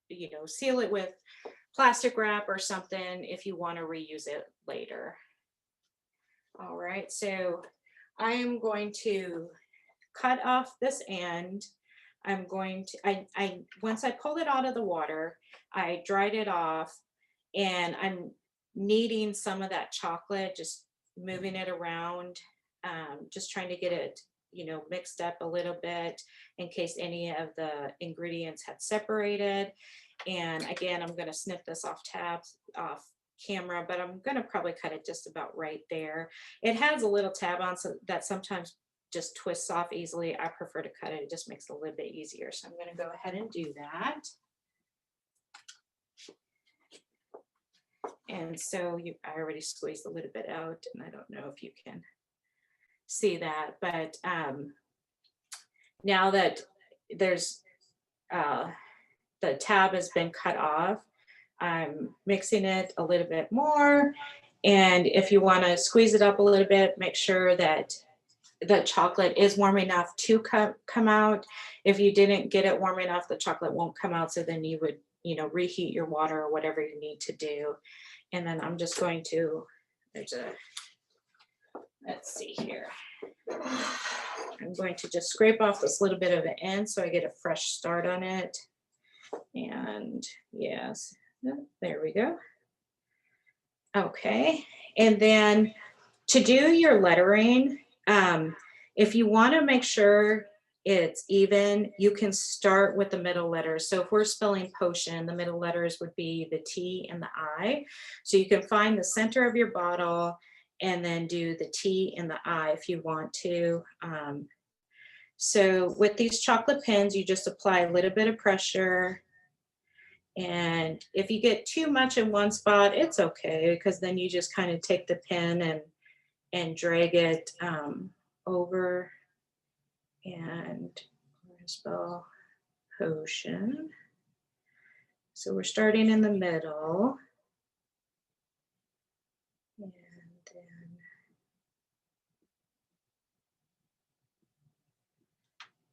you know, seal it with plastic wrap or something if you want to reuse it later. All right, so I am going to cut off this end. I'm going to, once I pulled it out of the water, I dried it off, and I'm kneading some of that chocolate, just moving it around, just trying to get it, you know, mixed up a little bit in case any of the ingredients had separated. And again, I'm going to snip this off camera, but I'm going to probably cut it just about right there. It has a little tab on so that sometimes just twists off easily. I prefer to cut it. It just makes it a little bit easier. So I'm going to go ahead and do that. And so I already squeezed a little bit out, and I don't know if you can see that, but now that there's the tab has been cut off, I'm mixing it a little bit more. And if you want to squeeze it up a little bit, make sure that the chocolate is warm enough to come out. If you didn't get it warm enough, the chocolate won't come out. So then you would, you know, reheat your water or whatever you need to do. And then I'm just going to, let's see here. I'm going to just scrape off this little bit of the end so I get a fresh start on it. And yes, there we go. Okay, and then to do your lettering, if you want to make sure it's even, you can start with the middle letters. So if we're spelling potion, the middle letters would be the T and the I. So you can find the center of your bottle and then do the T and the I if you want to. So with these chocolate pins, you just apply a little bit of pressure. And if you get too much in one spot, it's okay, because then you just kind of take the pin and drag it over, and we're going to spell potion. So we're starting in the middle.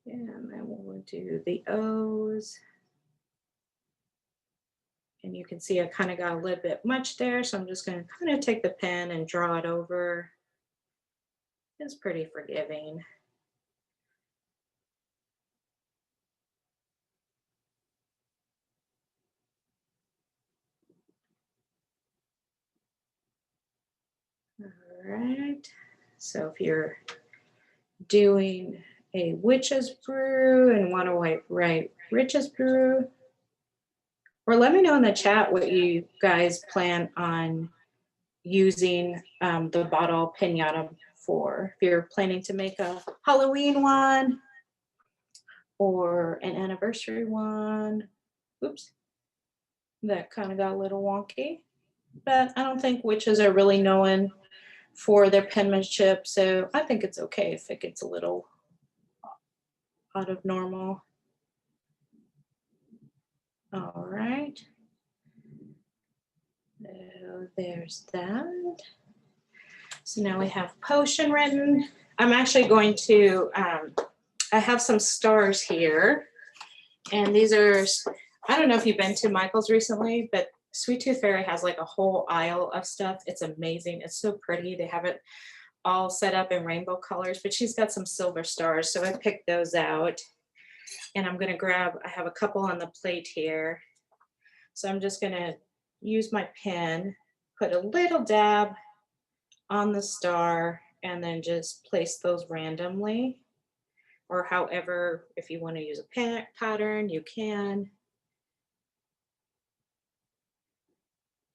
And then we'll do the O's. And you can see I kind of got a little bit much there, so I'm just going to kind of take the pen and draw it over. It's pretty forgiving. All right, so if you're doing a witch's brew and want to write witch's brew, or let me know in the chat what you guys plan on using the bottle pinata for. If you're planning to make a Halloween one or an anniversary one. Oops, that kind of got a little wonky, but I don't think witches are really known for their penmanship, so I think it's okay if it gets a little out of normal. All right, so there's that. So now we have potion written. I'm actually going to, I have some stars here, and these are, I don't know if you've been to Michael's recently, but Sweet Tooth Fairy has like a whole aisle of stuff. It's amazing. It's so pretty. They have it all set up in rainbow colors, but she's got some silver stars. So I picked those out, and I'm going to grab, I have a couple on the plate here. So I'm just going to use my pen, put a little dab on the star, and then just place those randomly, or however, if you want to use a pattern, you can.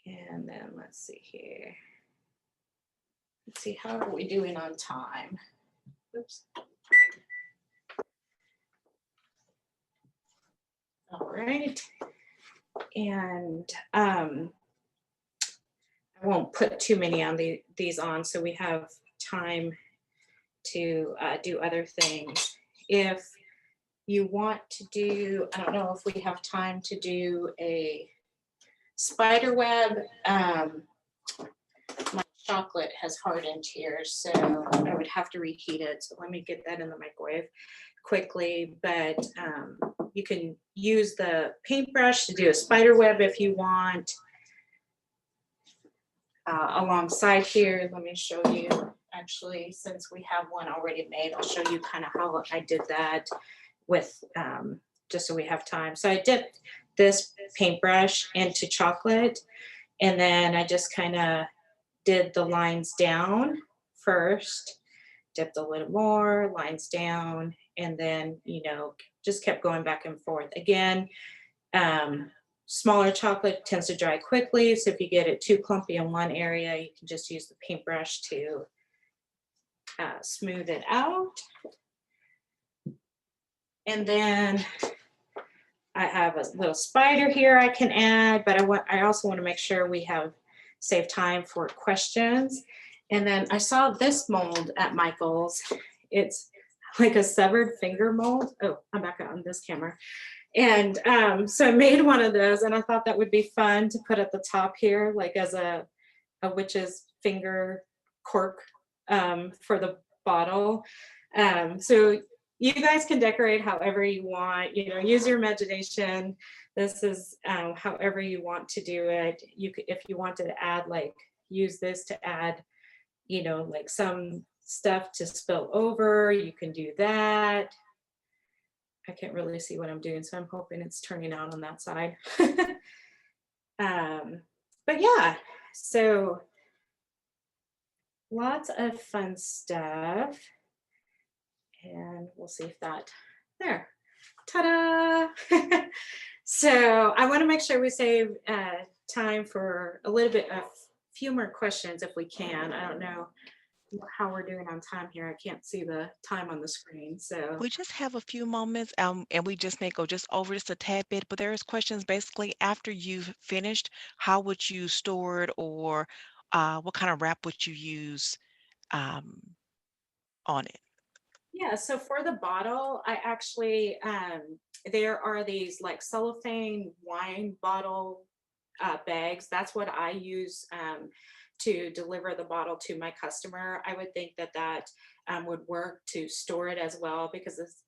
And then let's see here. Let's see, how are we doing on time? Oops. All right. And I won't put too many on these on, so we have time to do other things. If you want to do, I don't know if we have time to do a spider web. My chocolate has hardened here, so I would have to reheat it. So let me get that in the microwave quickly. But you can use the paintbrush to do a spider web if you want. Alongside here, let me show you, actually, since we have one already made, I'll show you kind of how I did that with, just so we have time. So I dipped this paintbrush into chocolate, and then I just kind of did the lines down first, dipped a little more, lines down, and then, just kept going back and forth. Again, smaller chocolate tends to dry quickly, so if you get it too clumpy in one area, you can just use the paintbrush to smooth it out. And then I have a little spider here I can add, but I also want to make sure we have save time for questions. And then I saw this mold at Michael's. It's like a severed finger mold. Oh, I'm back on this camera. And so I made one of those, and I thought that would be fun to put at the top here, like as a witch's finger cork for the bottle. So you guys can decorate however you want, use your imagination. This is however you want to do it. If you want to add, use this to add, like some stuff to spill over, you can do that. I can't really see what I'm doing, so I'm hoping it's turning out on that side. But yeah, so lots of fun stuff. And we'll see if there, ta-da! So I want to make sure we save time for a few more questions if we can. I don't know how we're doing on time here. I can't see the time on the screen. So
We just have a few moments, and we just may go just over just a tad bit, but there is questions basically after you've finished, how would you store it, or what kind of wrap would you use um, on it?
yeah, so for the bottle, I actually there are these like cellophane wine bottle bags. That's what I use to deliver the bottle to my customer. I would think that would work to store it as well, because it's,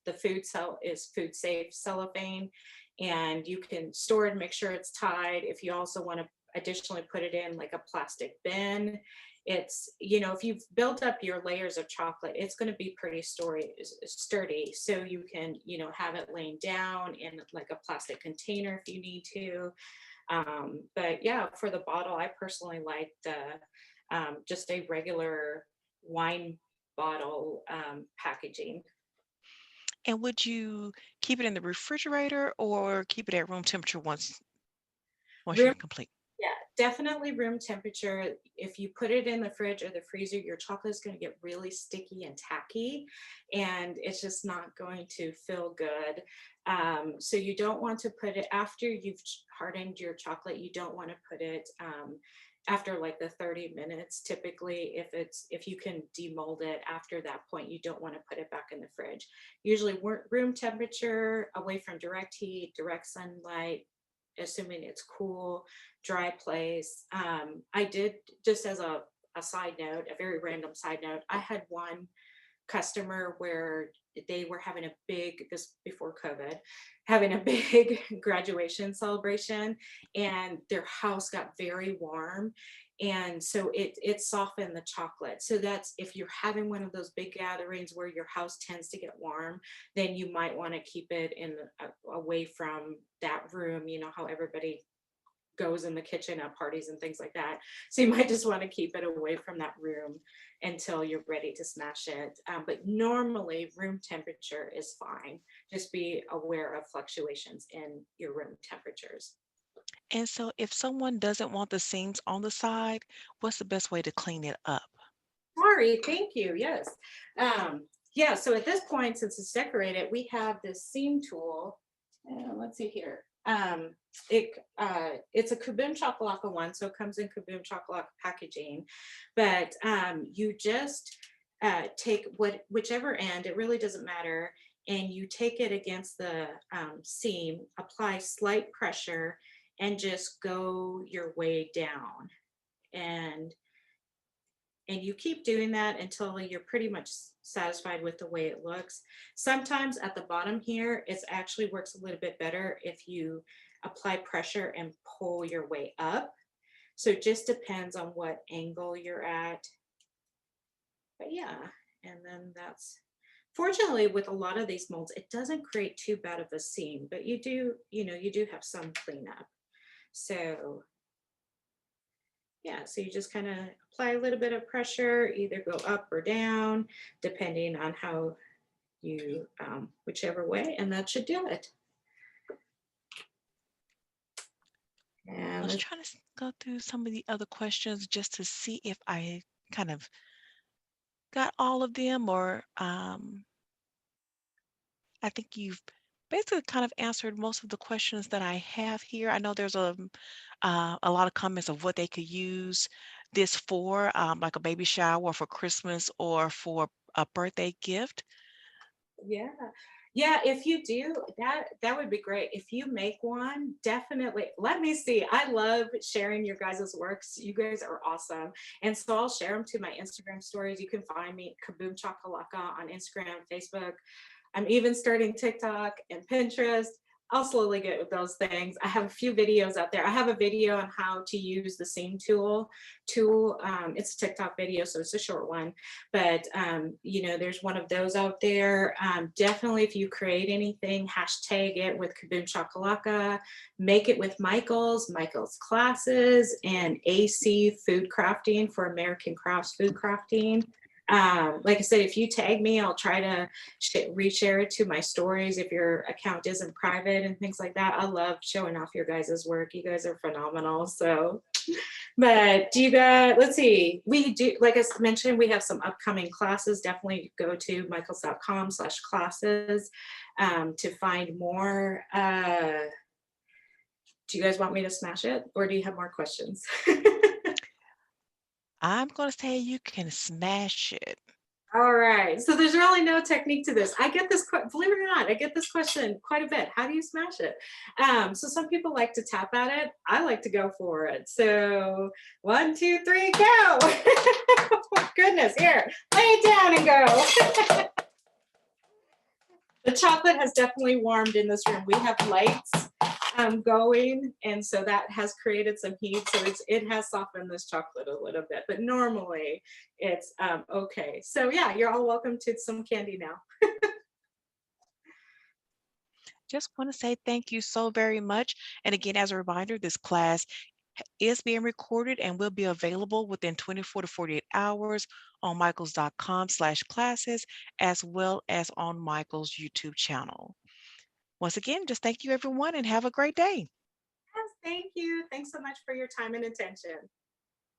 the food cell is food safe cellophane, and you can store it and make sure it's tied. If you also want to additionally put it in like a plastic bin, it's, if you've built up your layers of chocolate, it's going to be pretty sturdy. So you can, have it laying down in like a plastic container if you need to. But yeah, for the bottle, I personally like the just a regular wine bottle packaging.
And would you keep it in the refrigerator or keep it at room temperature once
Room
you're complete?
Yeah, definitely room temperature. If you put it in the fridge or the freezer, your chocolate is going to get really sticky and tacky, and it's just not going to feel good. So you don't want to put it after you've hardened your chocolate. You don't want to put it after like the 30 minutes. Typically, if you can demold it after that point, you don't want to put it back in the fridge. Usually room temperature, away from direct heat, direct sunlight, assuming it's cool, dry place. I did, just as a side note, a very random side note, I had one customer where they were having this before COVID, having a big graduation celebration, and their house got very warm. And so it softened the chocolate. So that's, if you're having one of those big gatherings where your house tends to get warm, then you might want to keep it away from that room, how everybody goes in the kitchen at parties and things like that. So you might just want to keep it away from that room until you're ready to smash it. But normally room temperature is fine. Just be aware of fluctuations in your room temperatures.
And so if someone doesn't want the seams on the side, what's the best way to clean it up?
Sorry, thank you. Yes. Yeah, so at this point, since it's decorated, we have this seam tool. Let's see here. It's a Kaboom Chocolaka one, so it comes in Kaboom Chocolaka packaging. But you just take whichever end, it really doesn't matter, and you take it against the seam, apply slight pressure, and just go your way down. And you keep doing that until you're pretty much satisfied with the way it looks. Sometimes at the bottom here, it actually works a little bit better if you apply pressure and pull your way up. So it just depends on what angle you're at. But yeah, and then that's, fortunately with a lot of these molds, it doesn't create too bad of a seam, but you do, you do have some cleanup. So yeah, so you just kind of apply a little bit of pressure, either go up or down, depending on how you, whichever way, and that should do it.
I
And
was trying to go through some of the other questions just to see if I kind of got all of them, or I think you've basically kind of answered most of the questions that I have here. I know there's a lot of comments of what they could use this for, like a baby shower, or for Christmas, or for a birthday gift.
yeah, yeah, if you do that, that would be great. If you make one, definitely let me see. I love sharing your guys' works. You guys are awesome. And so I'll share them to my Instagram stories. You can find me Kaboom Chocolaka on Instagram, Facebook. I'm even starting TikTok and Pinterest. I'll slowly get with those things. I have a few videos out there. I have a video on how to use the seam tool. It's a TikTok video, so it's a short one. But there's one of those out there. Definitely, if you create anything, hashtag it with Kaboom Chocolaka. Make it with Michael's classes, and AC Food Crafting for American Crafts Food Crafting. Like I said, if you tag me, I'll try to reshare it to my stories if your account isn't private and things like that. I love showing off your guys' work. You guys are phenomenal. So, but do you guys, let's see, we do, like I mentioned, we have some upcoming classes. Definitely go to michaels.com/classes to find more. Do you guys want me to smash it, or do you have more questions?
I'm going to say you can smash it.
All right. So there's really no technique to this. I get this, believe it or not, I get this question quite a bit. How do you smash it? So some people like to tap at it. I like to go for it. So 1, 2, 3, go. Oh my goodness. Here, lay it down and go. The chocolate has definitely warmed in this room. We have lights going, and so that has created some heat. So it has softened this chocolate a little bit, but normally it's okay. So yeah, you're all welcome to some candy now.
Just want to say thank you so very much. And again, as a reminder, this class is being recorded and will be available within 24 to 48 hours on michaels.com/classes, as well as on Michael's YouTube channel. Once again, just thank you everyone and have a great day.
Yes, thank you. Thanks so much for your time and attention.